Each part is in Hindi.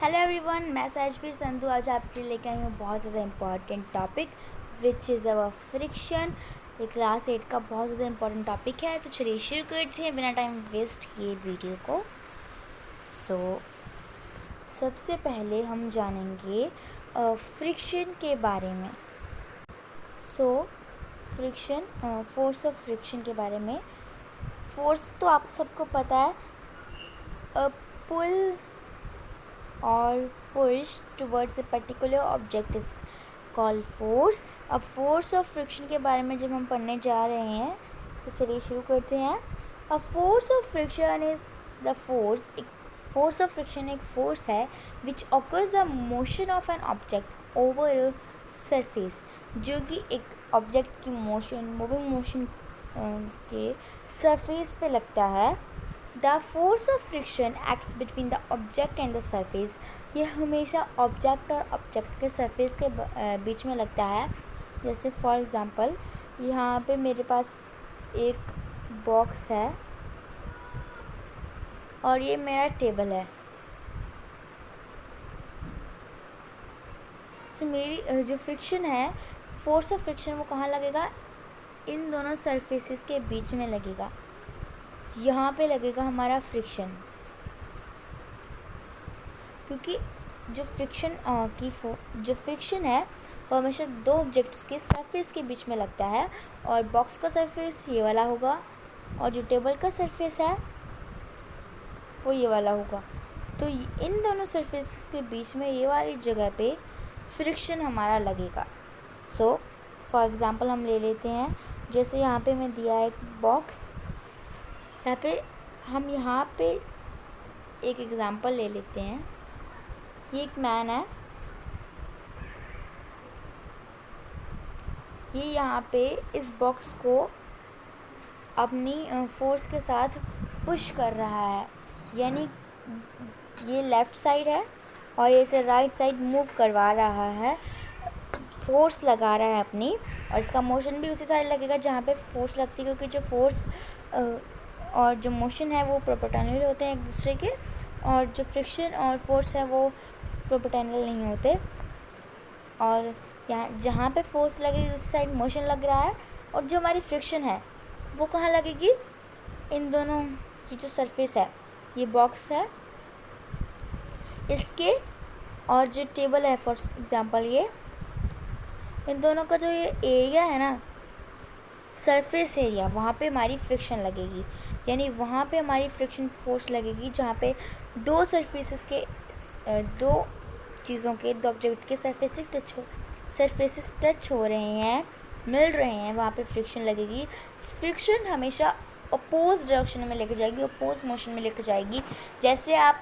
हेलो एवरीवन, मैं साजवीर संधू आज आपके लिए लेके आई हूँ बहुत ज़्यादा important topic which is our friction. ये क्लास 8 का बहुत ज़्यादा इम्पॉर्टेंट टॉपिक है। तो चलिए शुरू करते हैं बिना टाइम वेस्ट किए वीडियो को। सबसे पहले हम जानेंगे फ्रिक्शन के बारे में। फ्रिक्शन, फोर्स ऑफ फ्रिक्शन के बारे में। फोर्स तो आप सबको पता है, पुल और push towards a particular object is called force। अब फोर्स ऑफ फ्रिक्शन के बारे में जब हम पढ़ने जा रहे हैं तो चलिए शुरू करते हैं। A force of friction is the force of friction एक फोर्स है which occurs the motion of an object over a surface, जो कि एक ऑब्जेक्ट की मूविंग मोशन के सरफेस पे लगता है। The force of friction acts between the object and the surface. ये हमेशा ऑब्जेक्ट और ऑब्जेक्ट के सरफेस के बीच में लगता है। जैसे फॉर एग्ज़ाम्पल यहाँ पे मेरे पास एक बॉक्स है और ये मेरा टेबल है। मेरी जो फ्रिक्शन है, फोर्स ऑफ फ्रिक्शन, वो कहाँ लगेगा? इन दोनों सरफेसेस के बीच में लगेगा। यहाँ पे लगेगा हमारा फ्रिक्शन, क्योंकि जो फ्रिक्शन है वो हमेशा दो ऑब्जेक्ट्स के सरफेस के बीच में लगता है। और बॉक्स का सरफेस ये वाला होगा और जो टेबल का सरफेस है वो ये वाला होगा। तो इन दोनों सरफेसेस के बीच में ये वाली जगह पे फ्रिक्शन हमारा लगेगा। फॉर एग्ज़ाम्पल हम ले लेते हैं, जैसे यहाँ पे मैं दिया है एक बॉक्स, जहाँ पे हम यहाँ पे एक एग्ज़ाम्पल ले लेते हैं। ये एक मैन है, ये यहाँ पे इस बॉक्स को अपनी फोर्स के साथ पुश कर रहा है, यानी ये लेफ़्ट साइड है और ये इसे राइट साइड मूव करवा रहा है, फोर्स लगा रहा है अपनी। और इसका मोशन भी उसी साइड लगेगा जहाँ पे फोर्स लगती है, क्योंकि जो फोर्स और जो मोशन है वो प्रोपोर्शनल होते हैं एक दूसरे के, और जो फ्रिक्शन और फोर्स है वो प्रोपोर्शनल नहीं होते। और यहाँ जहाँ पे फोर्स लगेगी उस साइड मोशन लग रहा है, और जो हमारी फ्रिक्शन है वो कहाँ लगेगी? इन दोनों की जो सरफेस है, ये बॉक्स है इसके, और जो टेबल है फॉर एग्ज़ाम्पल ये, इन दोनों का जो ये एरिया है ना, सरफेस एरिया, वहाँ पे हमारी फ्रिक्शन लगेगी। यानी वहाँ पे हमारी फ्रिक्शन फोर्स लगेगी जहाँ पे दो सरफेसेस के दो चीज़ों के दो ऑब्जेक्ट के सरफेसेस टच हो रहे हैं, मिल रहे हैं, वहाँ पे फ्रिक्शन लगेगी। फ्रिक्शन हमेशा अपोज डायरेक्शन में लेके जाएगी, अपोज मोशन में लेके जाएगी। जैसे आप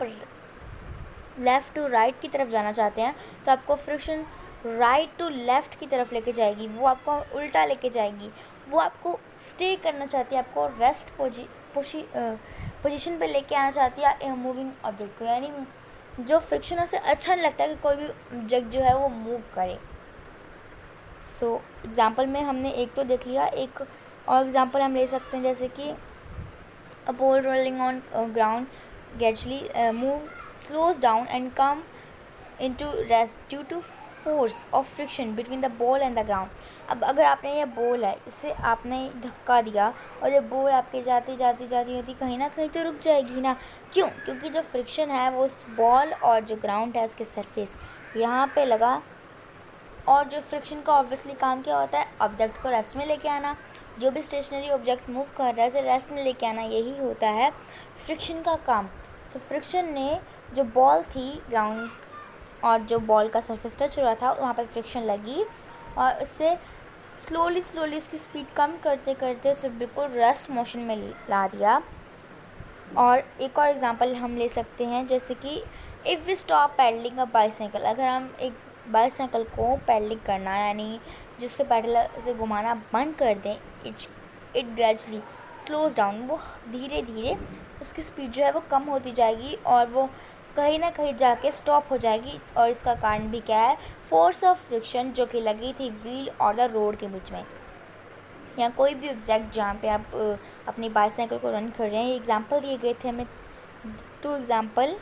लेफ़्ट टू राइट की तरफ जाना चाहते हैं तो आपको फ्रिक्शन राइट टू लेफ़्ट की तरफ लेके जाएगी, वो आपको उल्टा लेके जाएगी। वो आपको स्टे करना चाहती है, आपको रेस्ट पोजीशन पे लेके आना चाहती है मूविंग ऑब्जेक्ट को, यानी जो फ्रिक्शन से अच्छा नहीं लगता है कि कोई भी ऑब्जेक्ट जो है वो मूव करे। एग्ज़ाम्पल में हमने एक तो देख लिया, एक और एग्ज़ाम्पल हम ले सकते हैं, जैसे कि a ball rolling on ground gradually slows down and come into rest due to force of friction between the ball and the ground। अब अगर आपने ये बॉल है, इसे आपने धक्का दिया और ये बॉल आपके जाती जाती जाती जाती कहीं ना कहीं तो रुक जाएगी ना। क्यों? क्योंकि जो फ्रिक्शन है वो बॉल और जो ग्राउंड है उसके सरफेस यहाँ पे लगा। और जो फ्रिक्शन का ऑब्वियसली काम क्या होता है? ऑब्जेक्ट को रेस्ट में लेके आना। जो भी स्टेशनरी ऑब्जेक्ट मूव कर रहा है उसे रेस्ट में लेके आना, यही होता है फ्रिक्शन का काम। फ्रिक्शन ने जो बॉल थी ग्राउंड और जो बॉल का सरफेस टच हो रहा था वहाँ पर फ्रिक्शन लगी, और उससे स्लोली उसकी स्पीड कम करते करते उसे बिल्कुल रेस्ट मोशन में ला दिया। और एक और एग्जांपल हम ले सकते हैं, जैसे कि if we stop pedalling a bicycle. अगर हम एक बाईसाइकिल को पैडलिंग करना, यानी जिसके पैडल से घुमाना बंद कर दें, इट ग्रेजुअली स्लोज डाउन, वो धीरे धीरे उसकी स्पीड जो है वो कम होती जाएगी और वो कहीं ना कहीं जाके स्टॉप हो जाएगी। और इसका कारण भी क्या है? फोर्स ऑफ फ्रिक्शन जो कि लगी थी व्हील और द रोड के बीच में, या कोई भी ऑब्जेक्ट जहाँ पे आप अपनी बाईसाइकिल को रन कर रहे हैं। एग्जांपल दिए गए थे हमें, टू एग्जांपल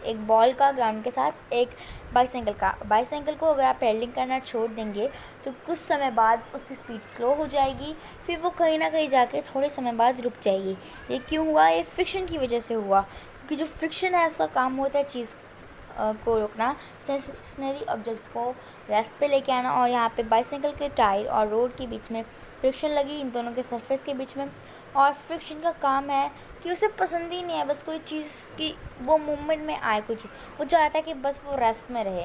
एक बॉल का ग्राउंड के साथ एक बाईसाइकिल का। बाईसाइकिल को अगर आप पेडलिंग करना छोड़ देंगे तो कुछ समय बाद उसकी स्पीड स्लो हो जाएगी, फिर वो कहीं ना कहीं जाके थोड़े समय बाद रुक जाएगी। ये क्यों हुआ? ये फ्रिक्शन की वजह से हुआ, क्योंकि जो फ्रिक्शन है उसका काम होता है चीज़ को रोकना, स्टेशनरी ऑब्जेक्ट को रेस्ट पे लेके आना। और यहाँ पे बाईसाइकिल के टायर और रोड के बीच में फ्रिक्शन लगी, इन दोनों के सरफेस के बीच में। और फ्रिक्शन का काम है कि उसे पसंद ही नहीं है बस कोई चीज़ की वो मूवमेंट में आए, कोई चीज़ वो चाहता है कि बस वो रेस्ट में रहे।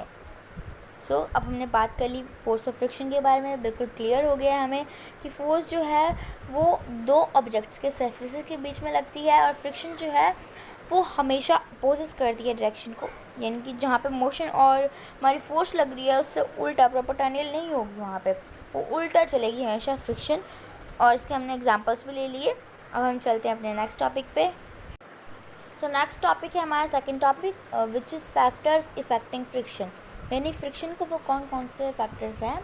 अब हमने बात कर ली फोर्स ऑफ फ्रिक्शन के बारे में। बिल्कुल क्लियर हो गया हमें कि फोर्स जो है वो दो ऑब्जेक्ट्स के सरफेसेस के बीच में लगती है, और फ्रिक्शन जो है वो हमेशा अपोजिस करती है डायरेक्शन को, यानी कि जहाँ पे मोशन और हमारी फोर्स लग रही है उससे उल्टा प्रोपोर्शनल नहीं होगी, वहाँ पे वो उल्टा चलेगी हमेशा फ्रिक्शन। और इसके हमने एग्जांपल्स भी ले लिए। अब हम चलते हैं अपने नेक्स्ट टॉपिक पे। तो नेक्स्ट टॉपिक है हमारा second topic, which is factors affecting friction, यानी फ्रिक्शन को वो कौन कौन से फैक्टर्स हैं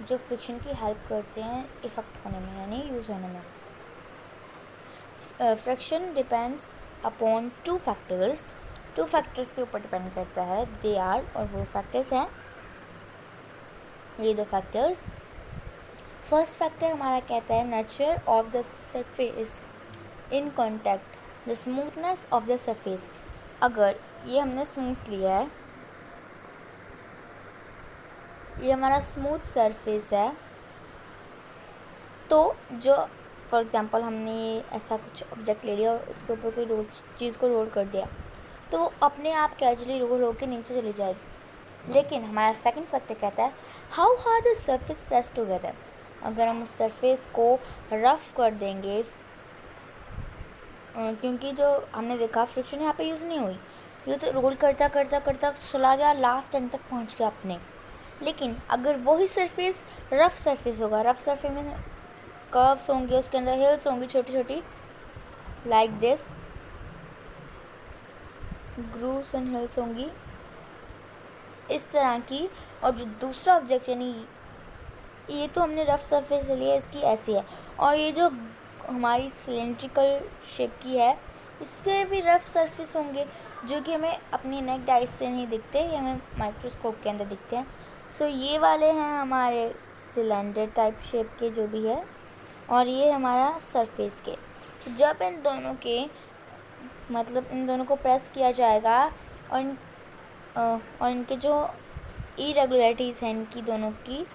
जो फ्रिक्शन की हेल्प करते हैं इफेक्ट होने में, यानी यूज़ होने में। Friction depends upon two factors के ऊपर डिपेंड करता है। दे आर, और वो फैक्टर्स हैं ये दो फैक्टर्स। फर्स्ट फैक्टर हमारा कहता है nature of the surface in contact, the smoothness of the surface. अगर ये हमने स्मूथ लिया है, ये हमारा स्मूथ सरफेस है, तो जो फॉर एग्जांपल हमने ऐसा कुछ ऑब्जेक्ट ले लिया और उसके ऊपर कोई चीज़ को रोल कर दिया तो वो अपने आप कैजुअली रोल होकर नीचे चली जाएगी। लेकिन हमारा सेकंड फैक्टर कहता है how hard the surface press together. अगर हम उस सरफेस को रफ़ कर देंगे, क्योंकि जो हमने देखा फ्रिक्शन यहाँ पे यूज़ नहीं हुई, ये तो रोल करता करता करता चला गया, लास्ट एंड तक पहुँच गया अपने। लेकिन अगर वही सरफेस रफ़ सरफेस होगा, रफ़ सरफेस में कर्व्स होंगे, उसके अंदर हिल्स होंगी छोटी छोटी, like this, grooves and hills होंगी इस तरह की। और जो दूसरा ऑब्जेक्ट, यानी ये तो हमने रफ़ सरफेस लिया, इसकी ऐसी है, और ये जो हमारी सिलेंड्रिकल शेप की है इसके भी रफ़ सरफेस होंगे जो कि हमें अपनी नेक्ड आइज से नहीं दिखते, ये हमें माइक्रोस्कोप के अंदर दिखते हैं। ये वाले हैं हमारे सिलेंडर टाइप शेप के जो भी है, और ये हमारा सरफेस के। तो जब इन दोनों के मतलब इन दोनों को प्रेस किया जाएगा और इनके जो इरेगुलरिटीज़ हैं इनकी दोनों की,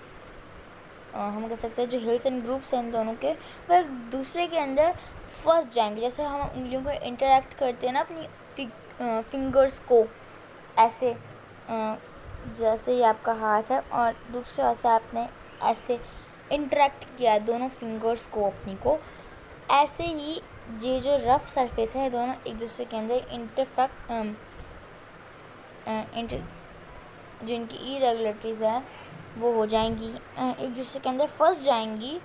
हम कह सकते हैं जो हिल्स एंड ग्रूव्स हैं इन दोनों के, वह दूसरे के अंदर फंस जाएंगे। जैसे हम उंगलियों को इंटरेक्ट करते हैं ना अपनी फिंगर्स को, ऐसे जैसे ये आपका हाथ है और दूसरे हाथ से आपने ऐसे इंटरेक्ट किया दोनों फिंगर्स को अपनी को, ऐसे ही ये जो रफ़ सरफेस है दोनों एक दूसरे के अंदर जो इनकी इरेगुलरिटीज़ है वो हो जाएंगी, एक दूसरे के अंदर फंस जाएंगी।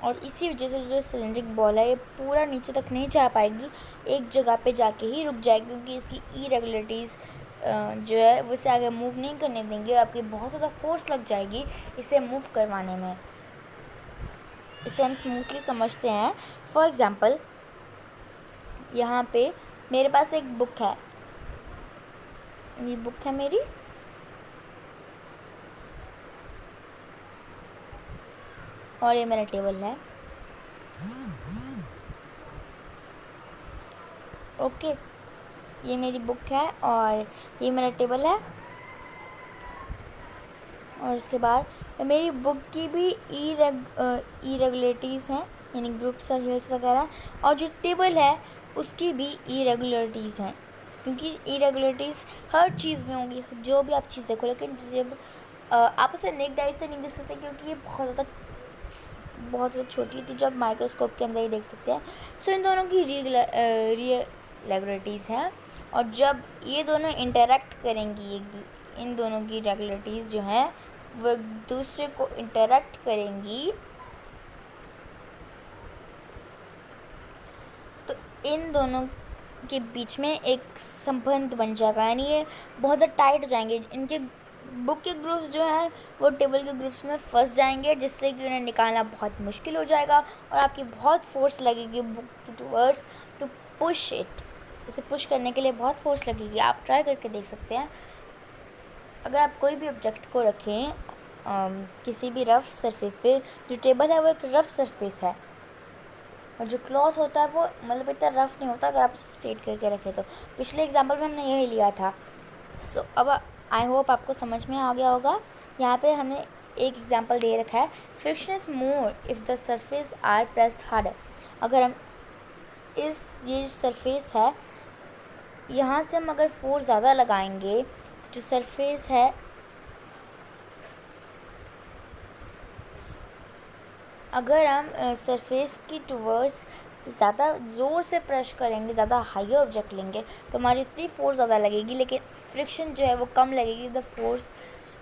और इसी वजह से जो सिलेंड्रिक बॉल है ये पूरा नीचे तक नहीं जा पाएगी, एक जगह पे जाके ही रुक जाएगी, क्योंकि इसकी इरेगुलरिटीज़ जो है वो इसे आगे मूव नहीं करने देंगे और आपकी बहुत ज़्यादा फोर्स लग जाएगी इसे मूव करवाने में। इसे हम स्मूथली समझते हैं। फॉर एग्ज़ाम्पल यहाँ पे मेरे पास एक बुक है, ये बुक है मेरी, और ये मेरा टेबल है। ओके, ये मेरी बुक है और ये मेरा टेबल है, और उसके बाद मेरी बुक की भी इरेगुलरिटीज़ हैं, यानी ग्रुप्स और हिल्स वगैरह, और जो टेबल है उसकी भी इरेगुलरिटीज़ हैं, क्योंकि इरेगुलरिटीज़ हर चीज़ में होंगी, जो भी आप चीज़ देखो। लेकिन जब आप उसे नेक्ड आई से नहीं देख सकते क्योंकि ये बहुत ज़्यादा छोटी थी, जो आप माइक्रोस्कोप के अंदर ही देख सकते हैं। इन दोनों की इरेगुलरिटीज़ हैं, और जब ये दोनों इंटरेक्ट करेंगी, इन दोनों की रेगुलरिटीज़ जो हैं वो एक दूसरे को इंटरेक्ट करेंगी, तो इन दोनों के बीच में एक संबंध बन जाएगा, यानी ये बहुत ज़्यादा टाइट हो जाएंगे। इनके बुक के ग्रूव्स जो हैं वो टेबल के ग्रूव्स में फंस जाएंगे, जिससे कि उन्हें निकालना बहुत मुश्किल हो जाएगा और आपकी बहुत फोर्स लगेगी बुक के टूवर्ड्स टू पुश इट। उसे पुश करने के लिए बहुत फोर्स लगेगी। आप ट्राई करके देख सकते हैं। अगर आप कोई भी ऑब्जेक्ट को रखें किसी भी रफ़ सरफेस पे, जो टेबल है वो एक रफ़ सरफेस है और जो क्लॉथ होता है वो मतलब इतना रफ़ नहीं होता अगर आप स्ट्रेट करके रखें तो। पिछले एग्जाम्पल में हमने यही लिया था। सो अब आई होप आपको समझ में आ गया होगा। यहाँ पे हमने एक एग्जाम्पल दे रखा है, friction is more if the surface are pressed harder. अगर हम ये सरफेस है यहाँ से हम अगर फोर्स ज़्यादा लगाएंगे तो जो सरफेस है अगर हम सरफेस की टूवर्ड्स ज़्यादा ज़ोर से प्रेस करेंगे, ज़्यादा हायर ऑब्जेक्ट लेंगे तो हमारी उतनी फोर्स ज़्यादा लगेगी, लेकिन फ्रिक्शन जो है वो कम लगेगी। द फोर्स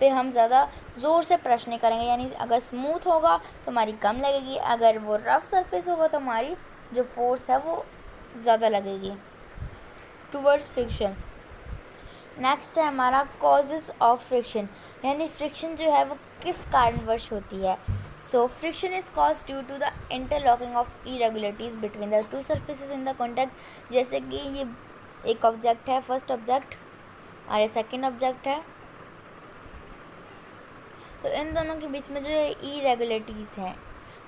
पे हम ज़्यादा ज़ोर से प्रेस नहीं करेंगे, यानी अगर स्मूथ होगा तो हमारी कम लगेगी, अगर वो रफ़ सरफेस होगा तो हमारी जो फोर्स है वो ज़्यादा लगेगी टूवर्ड्स फ्रिक्शन। नेक्स्ट है हमारा कॉजेज़ ऑफ फ्रिक्शन, यानी फ्रिक्शन जो है वो किस कारणवश होती है। So friction is cause due to the interlocking of irregularities between the two surfaces in the contact. जैसे कि ये एक ऑब्जेक्ट है, फर्स्ट ऑब्जेक्ट, और ये सेकेंड ऑब्जेक्ट है, तो इन दोनों के बीच में जो इरेगुलरिटीज़ हैं,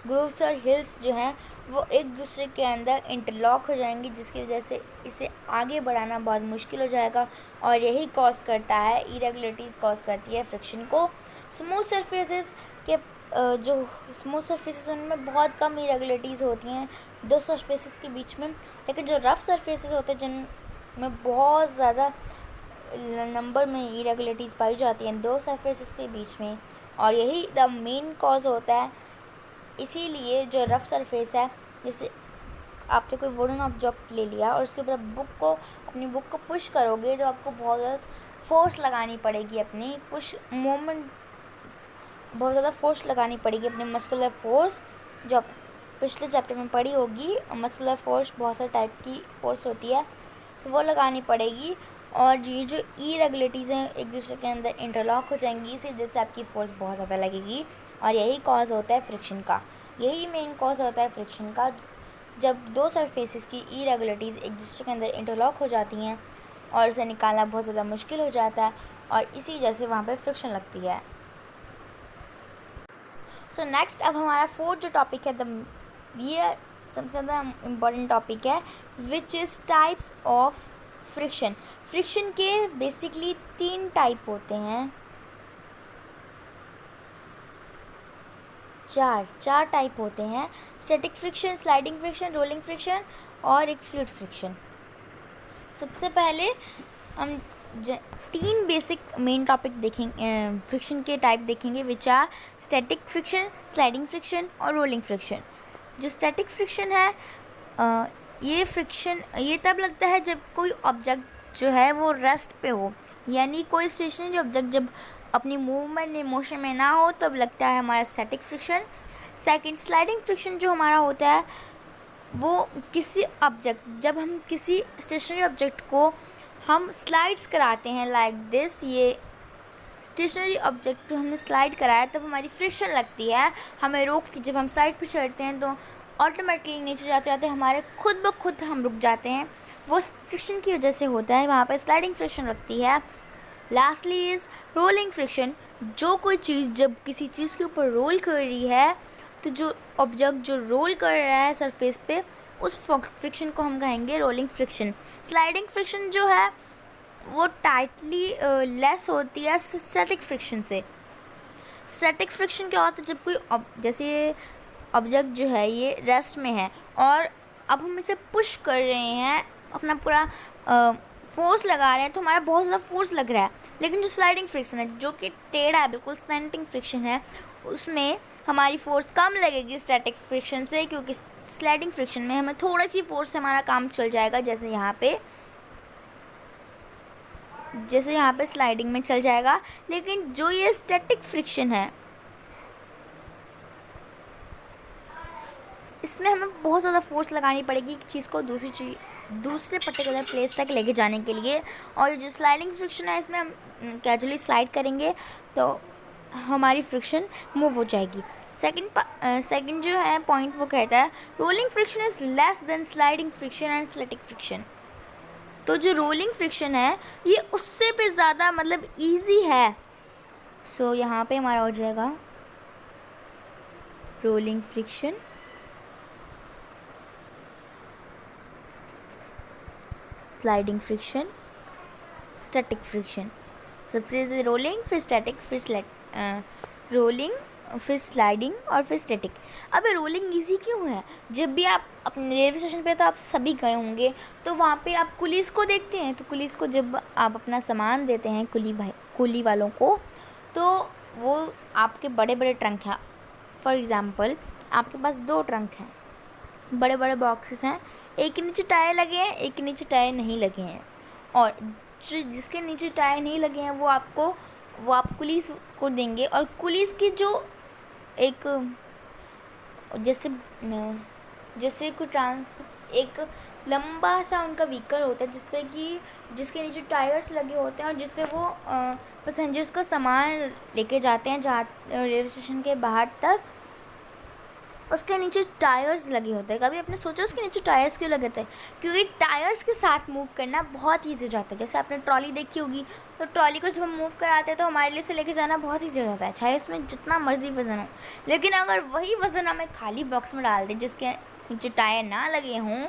ग्रूव्स और हिल्स जो हैं वो एक दूसरे के अंदर इंटरलॉक हो जाएंगी, जिसकी वजह से इसे आगे बढ़ाना बहुत मुश्किल हो जाएगा और यही कॉज करता है, इरेगुलरिटीज़ कॉज करती है फ्रिक्शन को। स्मूथ सरफेसेस के जो स्मूथ सरफेसेस उनमें बहुत कम इरेगुलरिटीज़ होती हैं दो सरफेसेस के बीच में, लेकिन जो रफ़ सरफेसेस होते हैं जिनमें बहुत ज़्यादा नंबर में इरेगुलरिटीज़ पाई जाती हैं दो सरफेसेस के बीच में, और यही द मेन कॉज होता है। इसीलिए जो रफ़ सरफेस है, जैसे आपने कोई वुडन ऑब्जेक्ट ले लिया और उसके ऊपर अपनी बुक को पुश करोगे तो आपको बहुत ज़्यादा फोर्स लगानी पड़ेगी, अपनी पुश मोमेंट बहुत ज़्यादा फोर्स लगानी पड़ेगी, अपनी मस्कुलर फोर्स जो आप पिछले चैप्टर में पढ़ी होगी। मस्कुलर फोर्स बहुत सारे टाइप की फोर्स होती है, तो वो लगानी पड़ेगी और ये जो इरेगुलरिटीज़ हैं एक दूसरे के अंदर इंटरलॉक हो जाएंगी, इसी वजह से आपकी फ़ोर्स बहुत ज़्यादा लगेगी और यही कॉज होता है फ्रिक्शन का। यही मेन कॉज होता है फ्रिक्शन का, जब दो सरफेसेस की इरेगुलरिटीज़ एक दूसरे के अंदर इंटरलॉक हो जाती हैं और उसे निकालना बहुत ज़्यादा मुश्किल हो जाता है और इसी वजह से वहाँ पर फ्रिक्शन लगती है। सो नेक्स्ट अब हमारा फोर्थ जो टॉपिक है ये सबसे ज़्यादा इम्पॉर्टेंट टॉपिक है, which is types of friction. Friction के बेसिकली 3 टाइप होते हैं, चार टाइप होते हैं, static friction, sliding friction, rolling friction और एक फ्लूइड फ्रिक्शन। सबसे पहले हम 3 बेसिक मेन टॉपिक देखेंगे, फ्रिक्शन के टाइप देखेंगे, which are static friction, sliding friction और रोलिंग फ्रिक्शन। जो स्टैटिक फ्रिक्शन है ये फ्रिक्शन ये तब लगता है जब कोई ऑब्जेक्ट जो है वो रेस्ट पे हो, यानी कोई स्टेशनरी ऑब्जेक्ट जब अपनी मूवमेंट मोशन में ना हो तब लगता है हमारा static friction. Second, sliding friction जो हमारा होता है वो जब हम किसी स्टेशनरी ऑब्जेक्ट को हम स्लाइड्स कराते हैं लाइक दिस, ये स्टेशनरी ऑब्जेक्ट को हमने स्लाइड कराया तब हमारी फ्रिक्शन लगती है, हमें रोक के जब हम स्लाइड पर चढ़ते हैं तो ऑटोमेटिकली नीचे जाते जाते हमारे खुद ब खुद हम रुक जाते हैं, वो फ्रिक्शन की वजह से होता है, वहाँ पर स्लाइडिंग फ्रिक्शन लगती है। लास्टली इज़ रोलिंग फ्रिक्शन, जो कोई चीज़ जब किसी चीज़ के ऊपर रोल कर रही है तो जो ऑब्जेक्ट जो रोल कर रहा है सरफेस पे उस फ्रिक्शन को हम कहेंगे रोलिंग फ्रिक्शन। स्लाइडिंग फ्रिक्शन जो है वो टाइटली लेस होती है स्टैटिक फ्रिक्शन से। स्टैटिक फ्रिक्शन क्या होता है, जब कोई जैसे ऑब्जेक्ट जो है ये रेस्ट में है और अब हम इसे पुश कर रहे हैं, अपना पूरा फोर्स लगा रहे हैं तो हमारा बहुत ज़्यादा फोर्स लग रहा है, लेकिन जो स्लाइडिंग फ्रिक्शन है जो कि टेढ़ा है, बिल्कुल स्लैंटिंग फ्रिक्शन है, उसमें हमारी फोर्स कम लगेगी स्टैटिक फ्रिक्शन से, क्योंकि स्लाइडिंग फ्रिक्शन में हमें थोड़ी सी फोर्स से हमारा काम चल जाएगा, जैसे यहाँ पे स्लाइडिंग में चल जाएगा। लेकिन जो ये स्टैटिक फ्रिक्शन है इसमें हमें बहुत ज़्यादा फोर्स लगानी पड़ेगी एक चीज़ को दूसरे पर्टिकुलर प्लेस तक लेके जाने के लिए, और जो स्लाइडिंग फ्रिक्शन है इसमें हम कैजुअली स्लाइड करेंगे तो हमारी फ्रिक्शन मूव हो जाएगी। सेकंड जो है पॉइंट वो कहता है rolling friction is less than sliding friction and static friction. तो जो रोलिंग फ्रिक्शन है ये उससे भी ज़्यादा मतलब ईजी है। सो यहाँ पे हमारा हो जाएगा rolling friction, sliding friction, static friction. सबसे रोलिंग, फिर स्टैटिक, फिर रोलिंग, फिर स्लाइडिंग और फिर स्टैटिक। अब रोलिंग इजी क्यों है? जब भी आप अपने रेलवे स्टेशन पे, तो आप सभी गए होंगे, तो वहाँ पे आप कुलीस को देखते हैं। तो कुलीस को जब आप अपना सामान देते हैं कुली वालों को, तो वो आपके बड़े बड़े ट्रंक हैं। फॉर एग्ज़ाम्पल आपके पास 2 ट्रंक हैं, बड़े बड़े बॉक्सेस हैं, एक के नीचे टायर लगे हैं, एक के नीचे टायर नहीं लगे हैं। और जिसके नीचे टायर नहीं लगे हैं वो आप पुलिस को देंगे। और पुलिस की जो एक जैसे एक लंबा सा उनका व्हीकल होता है जिसके नीचे टायर्स लगे होते हैं, और जिस पे वो पैसेंजर्स का सामान लेके जाते हैं जहाँ रेलवे स्टेशन के बाहर तक। उसके नीचे टायर्स लगे होते हैं। कभी आपने सोचा उसके नीचे टायर्स क्यों लगे थे? क्योंकि टायर्स के साथ मूव करना बहुत ईजी हो जाता है। जैसे आपने ट्रॉली देखी होगी, तो ट्रॉली को जब हम मूव कराते हैं तो हमारे लिए उसे लेके जाना बहुत ईजी हो जाता है, चाहे उसमें जितना मर्जी वज़न हो। लेकिन अगर वही वज़न हमें खाली बॉक्स में डाल दें जिसके नीचे टायर ना लगे हों,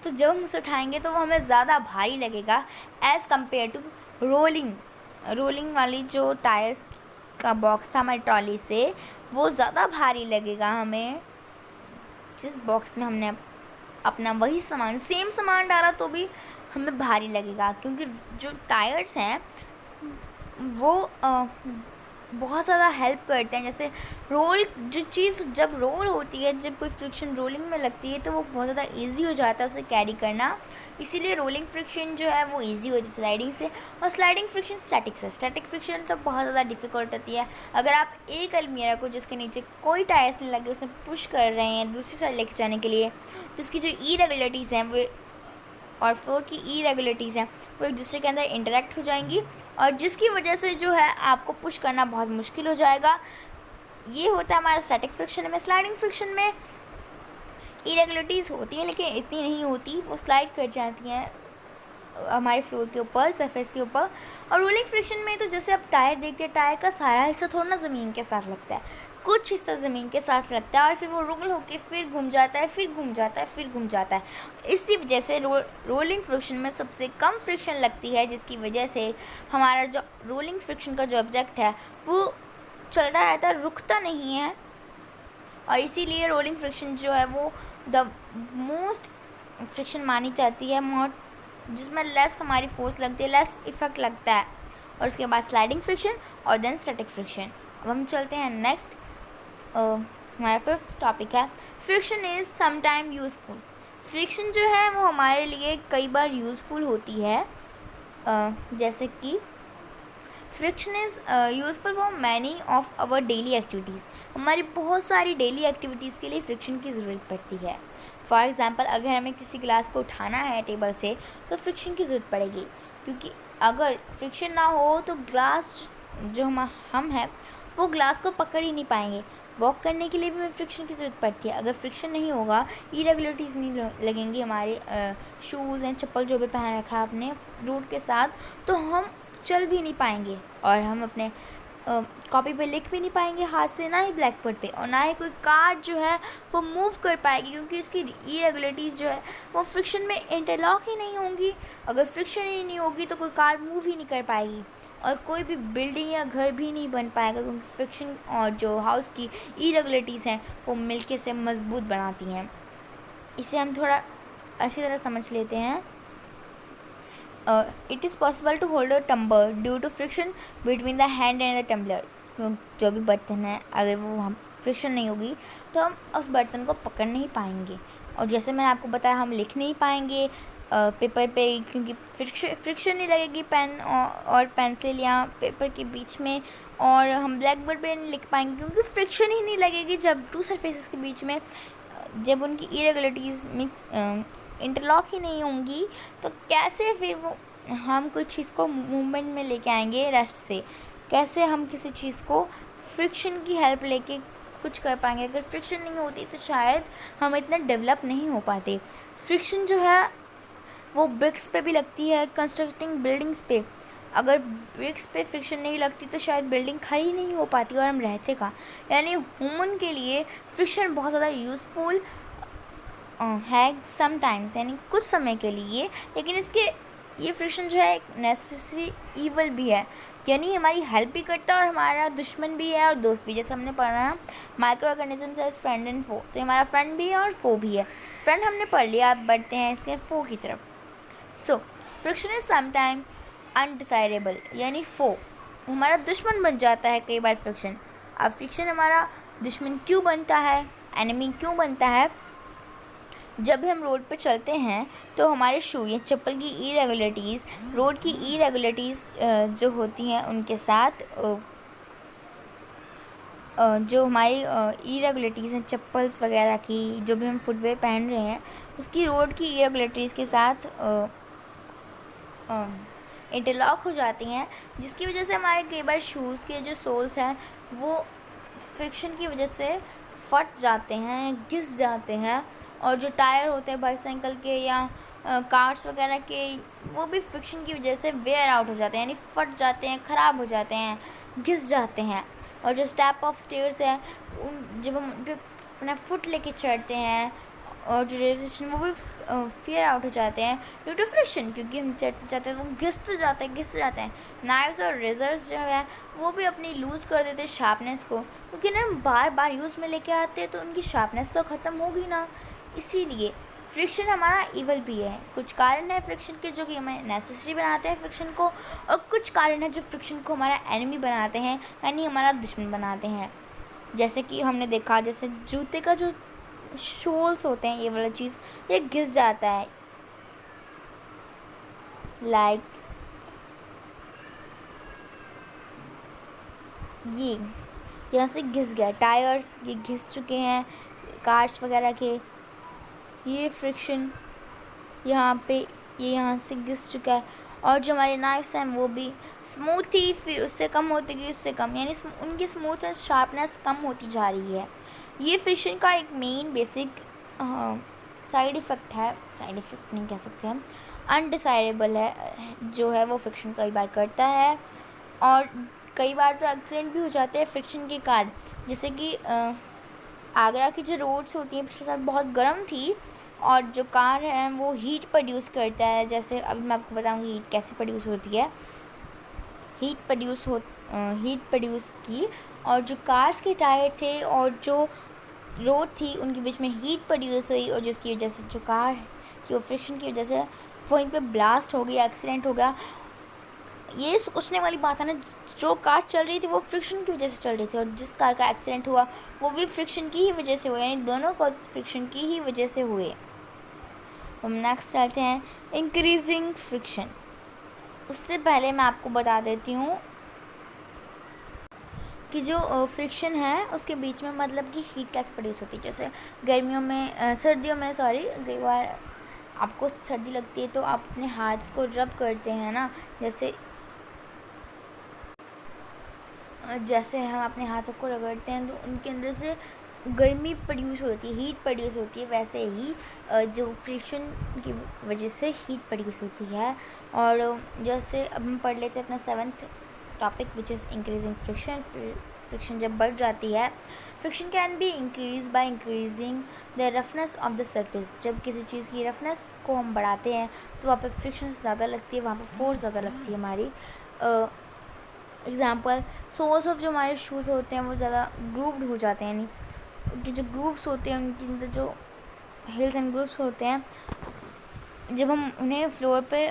तो जब हम उसे उठाएँगे तो वो हमें ज़्यादा भारी लगेगा एज़ कम्पेयर टू रोलिंग वाली जो टायर्स का बॉक्स था हमारी ट्रॉली से, वो ज़्यादा भारी लगेगा हमें। जिस बॉक्स में हमने अपना वही सामान, सेम सामान डाला तो भी हमें भारी लगेगा, क्योंकि जो टायर्स हैं वो बहुत ज़्यादा हेल्प करते हैं। जैसे जो चीज़ जब रोल होती है, जब कोई फ्रिक्शन रोलिंग में लगती है, तो वो बहुत ज़्यादा ईजी हो जाता है उसे कैरी करना। इसीलिए रोलिंग फ्रिक्शन जो है वो इजी होती है स्लाइडिंग से, और स्लाइडिंग फ्रिक्शन स्टैटिक से। स्टैटिक फ्रिक्शन तो बहुत ज़्यादा डिफ़िकल्ट होती है। अगर आप एक अलमीरा को जिसके नीचे कोई टायर्स नहीं लगे उसमें पुश कर रहे हैं दूसरी साइड लेके जाने के लिए, तो उसकी जो इरेगुलरिटीज़ हैं वो और फ्लोर की इरेगुलरिटीज़ हैं वो एक दूसरे के अंदर इंटरेक्ट हो जाएंगी, और जिसकी वजह से जो है आपको पुश करना बहुत मुश्किल हो जाएगा। ये होता है हमारा स्टैटिक फ्रिक्शन में। स्लाइडिंग फ्रिक्शन में इरेगुलरिटीज़ होती हैं लेकिन इतनी नहीं होती, वो स्लाइड कर जाती हैं हमारे फ्लोर के ऊपर, सरफेस के ऊपर। और रोलिंग फ्रिक्शन में तो जैसे आप टायर देखते हैं, टायर का सारा हिस्सा थोड़ा ना ज़मीन के साथ लगता है, कुछ हिस्सा ज़मीन के साथ लगता है, और फिर वो रोल होके फिर घूम जाता है, फिर घूम जाता है, फिर घूम जाता है। इसी वजह से रोलिंग फ्रिक्शन में सबसे कम फ्रिक्शन लगती है, जिसकी वजह से हमारा जो रोलिंग फ्रिक्शन का जो ऑब्जेक्ट है वो चलता रहता है, रुकता नहीं है। और इसीलिए रोलिंग फ्रिक्शन जो है वो द मोस्ट फ्रिक्शन मानी जाती है, जिसमें लेस हमारी फोर्स लगती है, लेस इफेक्ट लगता है। और उसके बाद स्लाइडिंग फ्रिक्शन और देन स्टैटिक फ्रिक्शन। अब हम चलते हैं नेक्स्ट, हमारा 5th टॉपिक है friction is sometime useful. Friction जो है वो हमारे लिए कई बार यूज़फुल होती है। जैसे कि friction is useful for many of our daily activities. हमारी बहुत सारी डेली एक्टिविटीज़ के लिए फ्रिक्शन की ज़रूरत पड़ती है। फॉर एग्ज़ाम्पल अगर हमें किसी ग्लास को उठाना है टेबल से, तो फ्रिक्शन की ज़रूरत पड़ेगी, क्योंकि अगर फ्रिक्शन ना हो तो ग्लास जो हम हैं वो ग्लास को पकड़ ही नहीं पाएंगे। वॉक करने के लिए भी हमें फ्रिक्शन की ज़रूरत पड़ती है। अगर फ्रिक्शन नहीं होगा, इरेगुलरिटीज़ नहीं लगेंगी हमारे शूज़ एंड चप्पल जो भी पहन रखा है आपने रूट के साथ, तो हम चल भी नहीं पाएंगे, और हम अपने कॉपी पे लिख भी नहीं पाएंगे हाथ से, ना ही ब्लैक बोर्ड पे, और ना ही कोई कार जो है वो मूव कर पाएगी, क्योंकि उसकी इरेगुलरिटीज़ जो है वो फ्रिक्शन में इंटरलॉक ही नहीं होंगी। अगर फ्रिक्शन ही नहीं होगी तो कोई कार मूव ही नहीं कर पाएगी, और कोई भी बिल्डिंग या घर भी नहीं बन पाएगा, क्योंकि फ्रिक्शन और जो हाउस की इरेगुलरिटीज़ हैं वो मिलके से मजबूत बनाती हैं। इसे हम थोड़ा अच्छी तरह समझ लेते हैं। It is possible to hold a tumbler due to friction between the hand and the tumbler। जो भी बर्तन है, अगर वो हम फ्रिक्शन नहीं होगी तो हम उस बर्तन को पकड़ नहीं पाएंगे। और जैसे मैंने आपको बताया, हम लिख नहीं पाएंगे पेपर पे, क्योंकि फ्रिक्शन नहीं लगेगी पेन और पेंसिल या पेपर के बीच में। और हम ब्लैक बोर्ड पर नहीं लिख पाएंगे, क्योंकि फ्रिक्शन ही नहीं लगेगी जब 2 सरफेसेस के बीच में, जब उनकी इरेगुलरिटीज़ इंटरलॉक ही नहीं होंगी, तो कैसे फिर वो हम कोई चीज़ को मूवमेंट में लेके आएंगे रेस्ट से? कैसे हम किसी चीज़ को फ्रिक्शन की हेल्प लेके कुछ कर पाएंगे? अगर फ्रिक्शन नहीं होती तो शायद हम इतना डेवलप नहीं हो पाते। फ्रिक्शन जो है वो ब्रिक्स पे भी लगती है, कंस्ट्रक्टिंग बिल्डिंग्स पे। अगर ब्रिक्स पे फ्रिक्शन नहीं लगती तो शायद बिल्डिंग खड़ी नहीं हो पाती और हम रहते कहाँ। यानी ह्यूमन के लिए फ्रिक्शन बहुत ज़्यादा यूज़फुल है समटाइम्स, यानी कुछ समय के लिए, लेकिन इसके ये फ्रिक्शन जो है एक नेसेसरी ईवल भी है, यानी हमारी हेल्प भी करता है और हमारा दुश्मन भी है और दोस्त भी। जैसे हमने पढ़ा ना microorganisms as friend and foe, तो हमारा फ्रेंड भी है और फो भी है। फ्रेंड हमने पढ़ लिया, अब बढ़ते हैं इसके फो की तरफ। सो फ्रिक्शन इज समटाइम अनडिसाइडेबल, यानी फो हमारा दुश्मन बन जाता है कई बार फ्रिक्शन। अब फ्रिक्शन हमारा दुश्मन क्यों बनता है, एनिमी क्यों बनता है? जब भी हम रोड पे चलते हैं तो हमारे शू या चप्पल की इरेगुलरिटीज़, रोड की इरेगुलरिटीज़ जो होती हैं उनके साथ जो हमारी इरेगुलरिटीज़ हैं चप्पल्स वगैरह की, जो भी हम फुटवेयर पहन रहे हैं उसकी रोड की इरेगुलरिटीज़ के साथ इंटरलॉक हो जाती हैं, जिसकी वजह से हमारे कई बार शूज़ के जो सोल्स हैं वो फ्रिक्शन की वजह से फट जाते हैं, घिस जाते हैं। और जो टायर होते हैं बाईसाइकिल के या कार्स वगैरह के, वो भी फ्रिक्शन की वजह से वेयर आउट हो जाते हैं, यानी फट जाते हैं, ख़राब हो जाते हैं, घिस जाते हैं। और जो स्टेप ऑफ स्टेयर्स है उन जब हम उन पर अपना फुट लेके चढ़ते हैं और जो रेलवे स्टेशन वो भी फेयर आउट हो जाते हैं ड्यू टू फ्रिक्शन, क्योंकि हम चढ़ते जाते हैं तो घिस जाते हैं। नाइफ्स और रेजर्स जो है वो भी अपनी लूज़ कर देते हैं शार्पनेस को, क्योंकि ना हम बार बार यूज़ में लेके आते हैं तो उनकी शार्पनेस तो ख़त्म होगी ना। इसीलिए फ्रिक्शन हमारा ईवल भी है। कुछ कारण है फ्रिक्शन के जो कि हमें नेसेसरी बनाते हैं फ्रिक्शन को, और कुछ कारण है जो फ्रिक्शन को हमारा एनिमी बनाते हैं, यानी हमारा दुश्मन बनाते हैं। जैसे कि हमने देखा, जैसे जूते का जो शोल्स होते हैं, ये वाला चीज़ ये घिस जाता है, लाइक ये यहाँ से घिस गया, टायर्स ये घिस चुके हैं कार्स वगैरह के, ये फ्रिक्शन यहाँ पे ये यहाँ से घिस चुका है। और जो हमारे नाइफ्स हैं वो भी स्मूथ थी, फिर उससे कम होती गई, उससे कम, यानी उनकी स्मूथनेस शार्पनेस कम होती जा रही है। ये फ्रिक्शन का एक मेन बेसिक साइड इफ़ेक्ट है, साइड इफ़ेक्ट नहीं कह सकते हम, अनडिसाइडेबल है जो है वो फ्रिक्शन कई बार करता है। और कई बार तो एक्सीडेंट भी हो जाते हैं फ्रिक्शन के कारण। जैसे कि आगरा की जो रोड्स होती हैं पिछले साल बहुत गर्म थी और जो कार है वो हीट प्रोड्यूस करता है। जैसे अभी मैं आपको बताऊंगी हीट कैसे प्रोड्यूस होती है। हीट प्रोड्यूस की, और जो कार्स के टायर थे और जो रोड थी उनके बीच में हीट प्रोड्यूस हुई, और जिसकी वजह से जो कार थी वो फ्रिक्शन की वजह से वहीं पे ब्लास्ट हो गया, एक्सीडेंट हो गया। ये सोचने वाली बात है ना, जो कार चल रही थी वो फ्रिक्शन की वजह से चल रही थी, और जिस कार का एक्सीडेंट हुआ वो भी फ्रिक्शन की ही वजह से हुआ, यानी दोनों कॉज फ्रिक्शन की ही वजह से हुए। हम नेक्स्ट चलते हैं इंक्रीजिंग फ्रिक्शन। उससे पहले मैं आपको बता देती हूँ कि जो फ्रिक्शन है उसके बीच में मतलब कि हीट कैसे प्रोड्यूस होती है। जैसे सर्दियों में कई बार आपको सर्दी लगती है तो आप अपने हाथ को रब करते हैं ना, जैसे हम अपने हाथों को रगड़ते हैं तो उनके अंदर से गर्मी प्रोड्यूस होती है, हीट प्रोड्यूस होती है। वैसे ही जो फ्रिक्शन की वजह से हीट प्रोड्यूस होती है। और जैसे अब हम पढ़ लेते हैं अपना 7th topic which is increasing friction. Friction जब बढ़ जाती है, friction can be increase by increasing the roughness of the surface. जब किसी चीज़ की रफनेस को हम बढ़ाते हैं तो वहाँ पर फ्रिक्शन ज़्यादा लगती है, वहाँ पर फोर्स ज़्यादा लगती है हमारी। एग्ज़ाम्पल, सोल्स ऑफ जो हमारे शूज़ होते हैं वो ज़्यादा ग्रूव्ड हो जाते हैं, यानी उनके जो ग्रूव्स होते हैं उनके अंदर जो हिल्स एंड ग्रूव्स होते हैं, जब हम उन्हें फ्लोर पे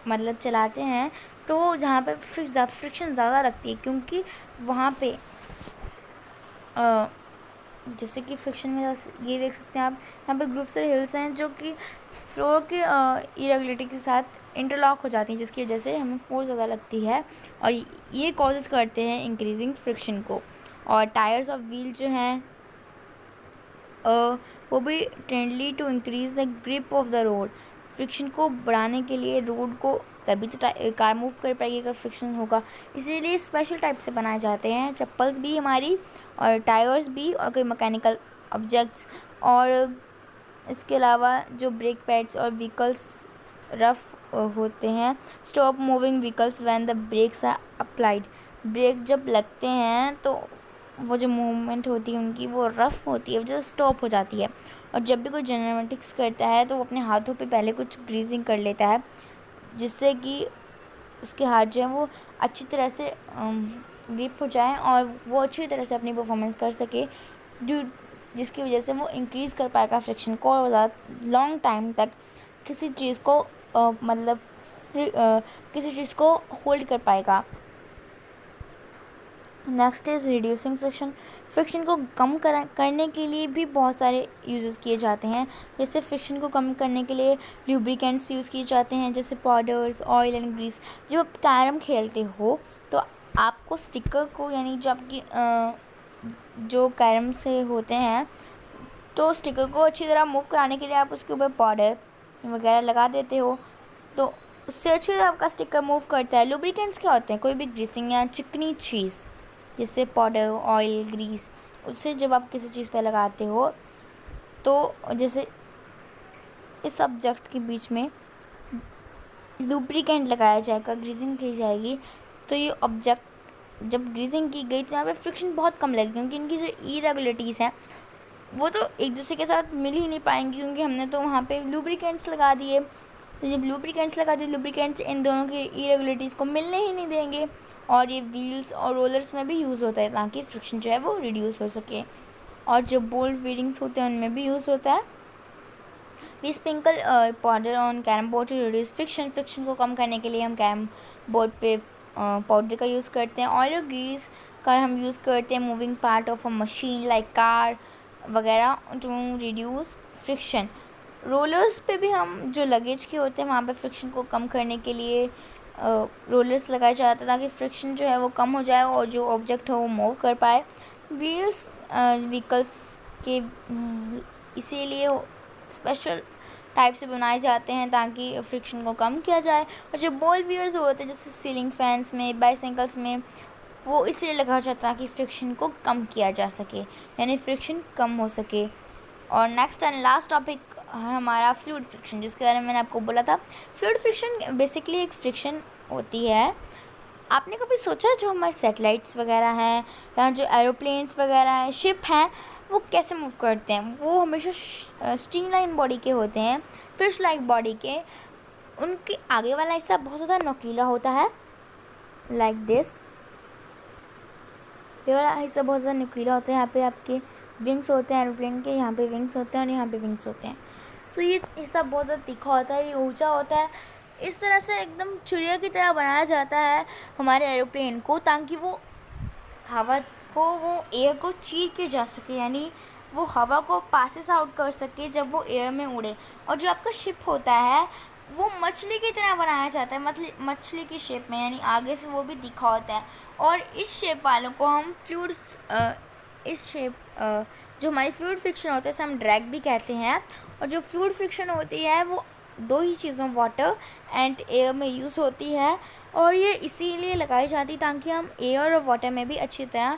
मतलब चलाते हैं तो जहाँ पे फ्रिक्शन ज़्यादा लगती है, क्योंकि वहाँ पे जैसे कि फ्रिक्शन में ये देख सकते हैं आप, यहाँ पे ग्रूव्स और हिल्स हैं जो कि फ्लोर के इरेगुलरिटी के साथ इंटरलॉक हो जाती हैं, जिसकी वजह से हमें फोर्स ज़्यादा लगती है और ये कॉजेज़ करते हैं इंक्रीजिंग फ्रिक्शन को। और टायर्स ऑफ व्हील जो हैं वो भी tend to increase the grip of the road. Friction को बढ़ाने के लिए रोड को, तभी तो कार मूव कर पाएगी अगर फ्रिक्शन होगा, इसीलिए स्पेशल टाइप से बनाए जाते हैं चप्पल्स भी हमारी, और टायर्स भी, और कोई मैकेनिकल ऑब्जेक्ट्स। और इसके अलावा जो ब्रेक पैड्स और व्हीकल्स रफ होते हैं, stop moving vehicles when the brakes are applied. Brake जब लगते हैं तो वो जो मूवमेंट होती है उनकी वो रफ होती है, जो स्टॉप हो जाती है। और जब भी कोई जेनेमेटिक्स करता है तो वो अपने हाथों पे पहले कुछ ग्रीजिंग कर लेता है, जिससे कि उसके हाथ जो है वो अच्छी तरह से ग्रिप हो जाए और वो अच्छी तरह से अपनी परफॉर्मेंस कर सके, जिसकी वजह से वो इंक्रीज़ कर पाएगा फ्रिक्शन को और ज़्यादा लॉन्ग टाइम तक किसी चीज़ को किसी चीज़ को होल्ड कर पाएगा। Next is reducing friction. Friction को कम करने के लिए भी बहुत सारे यूजेस किए जाते हैं। जैसे फ्रिक्शन को कम करने के लिए लुब्रिकेंट्स यूज़ किए जाते हैं, जैसे पाउडर्स, ऑयल एंड ग्रीस। जब आप कैरम खेलते हो तो आपको स्टिकर को, यानी जो आपकी जो कैरम से होते हैं, तो स्टिकर को अच्छी तरह मूव कराने के लिए आप उसके ऊपर पाउडर वगैरह लगा देते हो, तो उससे अच्छी तरह आपका स्टिकर मूव करता है। लुब्रिकेंट्स क्या होते हैं? कोई भी ग्रीसिंग या चिकनी चीज़, जैसे पाउडर, ऑयल, ग्रीस, उससे जब आप किसी चीज़ पे लगाते हो तो जैसे इस ऑब्जेक्ट के बीच में लुब्रिकेंट लगाया जाएगा, ग्रीसिंग की जाएगी, तो ये ऑब्जेक्ट जब ग्रीसिंग की गई तो यहाँ पे फ्रिक्शन बहुत कम लगेगी, क्योंकि इनकी जो इरेगुलरिटीज़ हैं वो तो एक दूसरे के साथ मिल ही नहीं पाएंगी, क्योंकि हमने तो वहाँ पे लुब्रिकेंट्स लगा दिए। तो जब लुब्रिकेंट्स लगा दिए, लुब्रिकेंट्स इन दोनों की इरेगुलरिटीज़ को मिलने ही नहीं देंगे। और ये व्हील्स और रोलर्स में भी यूज़ होता है ताकि फ्रिक्शन जो है वो रिड्यूस हो सके, और जो बोल्ट बीरिंग्स होते हैं उनमें भी यूज़ होता है। We sprinkle powder on carrom board to reduce friction. Friction को कम करने के लिए हम कैरम बोर्ड पे पाउडर का यूज़ करते हैं। ऑयल और ग्रीस का हम यूज़ करते हैं moving part of a machine like car वगैरह टू रिड्यूस फ्रिक्शन। रोलर्स पे भी हम जो लगेज के होते हैं वहाँ पे फ्रिक्शन को कम करने के लिए रोलर्स लगाए जाते हैं ताकि फ्रिक्शन जो है वो कम हो जाए और जो ऑब्जेक्ट हो वो मूव कर पाए। व्हील्स व्हीकल्स के इसीलिए स्पेशल टाइप से बनाए जाते हैं ताकि फ्रिक्शन को कम किया जाए। और जो बॉल व्हील्स होते हैं जैसे सीलिंग फैंस में, बाईसाइकिल्स में, वो इसलिए लगाया जाता है कि फ्रिक्शन को कम किया जा सके, यानी फ्रिक्शन कम हो सके। और नेक्स्ट एंड लास्ट टॉपिक है हमारा फ्लूइड फ्रिक्शन, जिसके बारे में मैंने आपको बोला था। फ्लूइड फ्रिक्शन बेसिकली एक फ्रिक्शन होती है। आपने कभी सोचा जो हमारे सैटेलाइट्स वगैरह हैं या जो एरोप्लेन्स वगैरह हैं, शिप हैं, वो कैसे मूव करते हैं? वो हमेशा स्ट्रीमलाइन बॉडी के होते हैं, फिश लाइक बॉडी के। उनके आगे वाला हिस्सा बहुत ज़्यादा नुकीला होता है, लाइक दिस। ये वाला हिस्सा बहुत ज़्यादा नुकीला होता है। यहाँ पे आपके विंग्स होते हैं एरोप्लेन के, यहाँ पे विंग्स होते हैं और यहाँ पे विंग्स होते हैं। सो ये हिस्सा बहुत ज़्यादा तीखा होता है, ये ऊंचा होता है। इस तरह से एकदम चिड़िया की तरह बनाया जाता है हमारे एरोप्लेन को, ताकि वो हवा को, वो एयर को चीर के जा सके, यानी वो हवा को पासेस आउट कर सके जब वो एयर में उड़े। और जो आपका शिप होता है वो मछली की तरह बनाया जाता है, मछली की शेप में, यानी आगे से वो भी दिखा होता है। और इस शेप वालों को हम फ्लूइड, इस शेप जो हमारी फ्लूइड फ्रिक्शन होता है उसे हम ड्रैग भी कहते हैं। और जो फ्लूइड फ्रिक्शन होती है वो दो ही चीज़ों, वाटर एंड एयर में यूज़ होती है। और ये इसीलिए लगाई जाती है ताकि हम एयर और वाटर में भी अच्छी तरह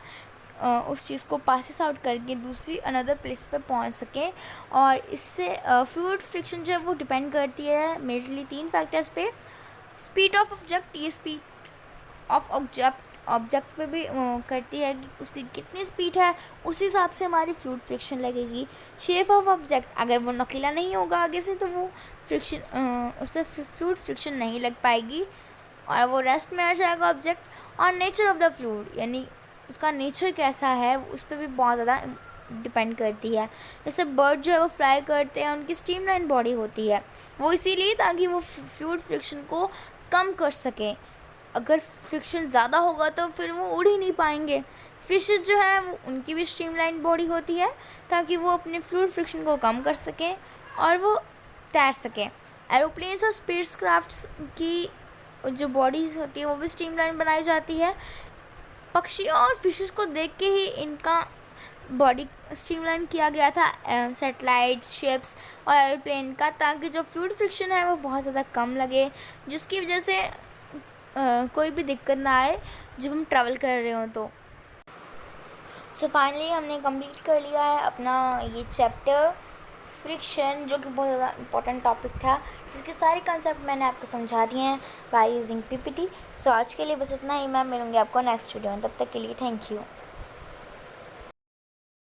उस चीज़ को पासिस आउट करके दूसरी अनदर प्लेस पे पहुंच सकें। और इससे फ्लूइड फ्रिक्शन जो है वो डिपेंड करती है मेजरली 3 फैक्टर्स पे। स्पीड ऑफ ऑब्जेक्ट, ये स्पीड ऑफ ऑब्जेक्ट पे भी करती है कि उसकी कितनी स्पीड है, उस हिसाब से हमारी फ्लूइड फ्रिक्शन लगेगी। शेप ऑफ ऑब्जेक्ट, अगर वो नुकीला नहीं होगा आगे से तो वो फ्रिक्शन, उस पर फ्लूइड फ्रिक्शन नहीं लग पाएगी और वो रेस्ट में आ जाएगा ऑब्जेक्ट। और नेचर ऑफ द फ्लूइड, यानी उसका नेचर कैसा है उस पर भी बहुत ज़्यादा डिपेंड करती है। जैसे बर्ड जो है वो फ्लाई करते हैं, उनकी स्ट्रीमलाइन बॉडी होती है, वो इसीलिए ताकि वो फ्लूइड फ्रिक्शन को कम कर सकें। अगर फ्रिक्शन ज़्यादा होगा तो फिर वो उड़ ही नहीं पाएंगे। फिशेस जो है वो, उनकी भी स्ट्रीमलाइन बॉडी होती है ताकि वो अपने फ्लूइड फ्रिक्शन को कम कर सकें और वो तैर सकें। एरोप्लेन्स और स्पेसक्राफ्ट्स की जो बॉडीज़ होती है वो भी स्ट्रीमलाइन बनाई जाती है। पक्षियों और फिशेस को देख के ही इनका बॉडी स्ट्रीमलाइन किया गया था, सैटेलाइट्स, शिप्स और एरोप्लेन का, ताकि जो फ्लूइड फ्रिक्शन है वो बहुत ज़्यादा कम लगे, जिसकी वजह से कोई भी दिक्कत ना आए जब हम ट्रैवल कर रहे हो तो। सो फाइनली हमने कंप्लीट कर लिया है अपना ये चैप्टर फ्रिक्शन, जो कि बहुत ज़्यादा इंपॉर्टेंट टॉपिक था, जिसके सारे कंसेप्ट मैंने आपको समझा दिए हैं बाय यूजिंग पीपीटी। सो आज के लिए बस इतना ही। मैं मिलूँगी आपको नेक्स्ट वीडियो में, तब तक के लिए थैंक यू।